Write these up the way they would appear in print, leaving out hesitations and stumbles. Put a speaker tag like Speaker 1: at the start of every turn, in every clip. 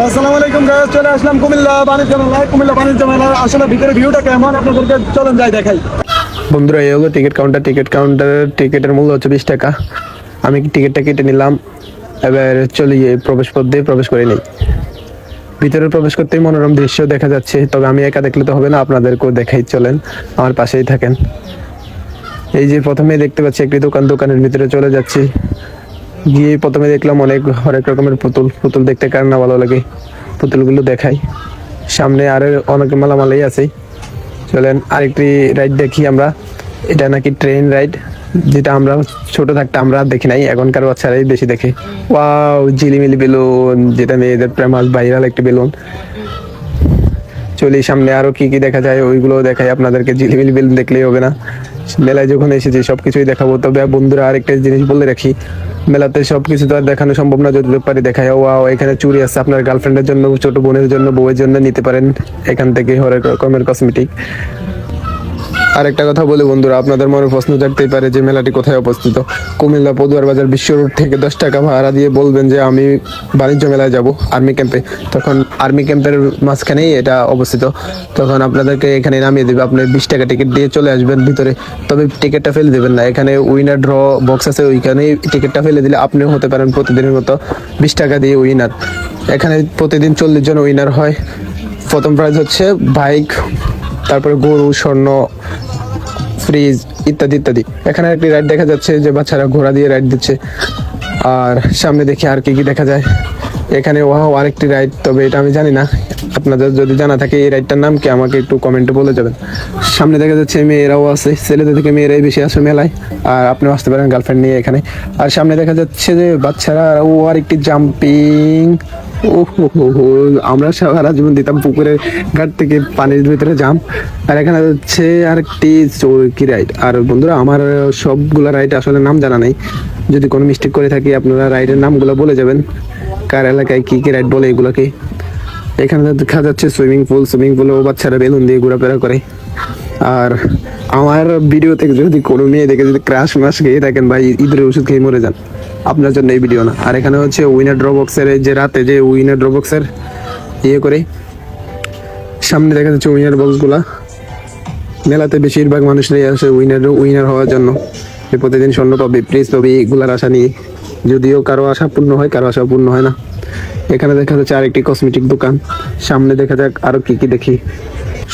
Speaker 1: Hello, আসসালামু আলাইকুম guys. চলে আসলাম কুমিল্লা বাণিজ্য মেলায়। কুমিল্লা বাণিজ্য মেলার আসলে ভিতরে ভিউটা কেমন আপনাদেরকে চলেন যাই দেখাই। বন্ধুরা, এই হলো টিকিট কাউন্টার। টিকিটের টিকিটের মূল্য হচ্ছে 20 টাকা। আমি টিকিটটা কেটে নিলাম। এবার চলি প্রবেশ পথ দিয়ে প্রবেশ করে নিই। ভিতরে প্রবেশ করতেই মনোরম দৃশ্য দেখা যাচ্ছে, তবে আমি একা দেখলে তো হবে না, আপনাদেরকেও দেখাই। চলেন, আমার পাশেই থাকেন। এই যে প্রথমে দেখতে পাচ্ছি একটি দোকান, দোকানের ভিতরে চলে যাচ্ছি। গিয়ে প্রথমে দেখলাম হরেক রকমের পুতুল দেখতে কার না ভালো লাগে, পুতুলগুলো দেখাই। সামনে আরো অনেক মালামালাই আছে। চলেন আরেকটি রাইড দেখি আমরা। এটা নাকি ট্রেন রাইড, যেটা আমরা ছোট থাকতে আমরা দেখি নাই, এখনকার বাচ্চারাই বেশি দেখে। ওয়াও, ঝিলিমিলি বেলুন, যেটা মেয়েদের ফেমাস ভাইরাল একটি বেলুন। চলি সামনে, আরো কি কি দেখা যায় ওইগুলো দেখাই আপনাদেরকে। ঝিলিমিলি বেলুন দেখলেই হবে না, মেলায় যখন এসেছি সবকিছুই দেখাবো। তবে বন্ধুরা, আরেকটা জিনিস বলে রাখি, মেলাতে সবকিছু তো আর দেখানো সম্ভব না, যতটুকু পারি দেখাই। ওয়াও, এখানে চুড়ি আছে, আপনার গার্লফ্রেন্ডের জন্য, ছোট বোনের জন্য, বউয়ের জন্য নিতে পারেন এখান থেকে হরেক রকমের কসমেটিক। আরেকটা কথা বলি বন্ধুরা, আপনাদের মনে প্রশ্ন জাগতেই পারে যে মেলাটি কোথায় অবস্থিত। কুমিল্লা পদুয়ার বাজার বিশ্ব রোড থেকে 10 টাকা ভাড়া দিয়ে বলবেন যে আমি বাণিজ্য মেলায় যাব, আর্মি ক্যাম্পে। তখন আর্মি ক্যাম্পের মাঝখানেই এটা অবস্থিত। তখন আপনাদেরকে এখানে নামিয়ে দেবে, আপনি 20 টাকা টিকিট দিয়ে চলে আসবেন ভিতরে। তবে টিকিটটা ফেলে দেবেন না, এখানে উইনার ড্র বক্স আছে, ওইখানে টিকিটটা ফেলে দিলে আপনিও হতে পারেন প্রতিদিনের মতো 20 টাকা দিয়ে উইনার। এখানে প্রতিদিন 40 জন উইনার হয়। প্রথম প্রাইজ হচ্ছে বাইক, তারপরে গরু, স্বর্ণ, ফ্রিজ ইত্যাদি ইত্যাদি। এখানে একটি রাইড দেখা যাচ্ছে যে বাচ্চারা ঘোড়া দিয়ে রাইড দিচ্ছে। আর সামনে দেখি আর কি কি দেখা যায়। এখানে ওয়াও, আরেকটি রাইড, তবে এটা আমি জানি না। আপনাদের যদি জানা থাকে এই রাইডটার নাম কি, আমাকে একটু কমেন্টে বলে যাবেন। সামনে দেখা যাচ্ছে মেয়েরাও আছে, ছেলেদের থেকে মেয়েরাই বেশি আসে মেলায়। আর আপনিও আসতে পারেন গার্লফ্রেন্ড নিয়ে এখানে। আর সামনে দেখা যাচ্ছে যে বাচ্চারা ও আরেকটি জাম্পিং। আমরা সারা জীবন দিতাম পুকুরের ঘাট থেকে পানির ভিতরে জাম্প। আর এখানে হচ্ছে আরেকটি চৌকি রাইড। আর বন্ধুরা, আমার সবগুলা রাইড আসলে নাম জানা নেই, যদি কোনো মিস্টেক করে থাকি আপনারা রাইডের নামগুলো বলে যাবেন, কার এলাকায় কি কি রাইড বলে এগুলোকে। এখানে দেখা যাচ্ছে সুইমিং পুলেও বাচ্চারা বেলুন দিয়ে ঘোরাফেরা করে। আর আমার ভিডিও থেকে যদি কোনো মেয়ে দেখে যদি ক্রাশ মাস খেয়ে থাকেন, ভাই ঈদের ওষুধ খেয়ে মরে যান, আপনার জন্য এই ভিডিও না। আর এখানে হচ্ছে উইনার ড্র বক্সের, যে রাতে যে উইনার ড্র বক্সের ইয়ে করে, সামনে দেখা যাচ্ছে উইনার বক্সগুলা। মেলাতে বেশিরভাগ মানুষরাই আসে উইনার হওয়ার জন্য, প্রতিদিন স্বর্ণ পাবে, প্রাইজ পাবে, এগুলার আশা নিয়ে। যদিও কারো আশা পূর্ণ হয়, কারো আশা পূর্ণ হয় না। এখানে দেখা যাচ্ছে আরেকটি কসমেটিক দোকান। সামনে দেখা যাক আরো কি কি দেখি।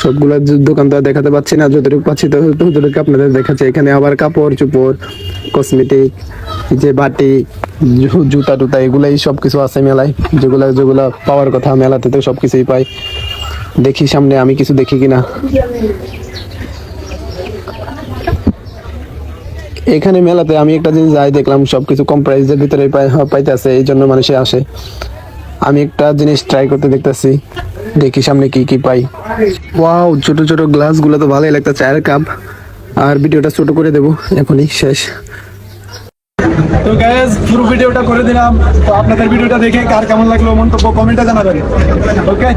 Speaker 1: সবগুলা দোকান তো আর দেখাতে পাচ্ছি না, যতটুকু পাচ্ছি ততটুকু আপনাদের দেখাচ্ছে। এখানে আবার কাপড় চোপড়, কসমেটিক, যে বাটি, জুতা টুতা, এগুলাই সবকিছু আছে মেলায়। যেগুলা পাওয়ার কথা মেলাতে তো সবকিছুই পাই। দেখি সামনে আমি কিছু দেখি কিনা। এখানে মেলাতে আমি একটা জিনিস যাই দেখলাম, সবকিছু কম প্রাইসের ভিতরে পাইতেছে, এই জন্য মানুষে আসে। আমি একটা জিনিস ট্রাই করতে দেখতেছি, দেখি সামনে কি কি পাই। ওয়াও, ছোট ছোট গ্লাস গুলো তো ভালোই লাগতো, চায়ের কাপ। আর ভিডিওটা ছোট করে দেবো, এখনই শেষ। তো গাইস, পুরো ভিডিওটা করে দিলাম। তো আপনাদের ভিডিওটা দেখে কার কেমন লাগলো মন্তব্য কমেন্টে জানাবেন। ওকে।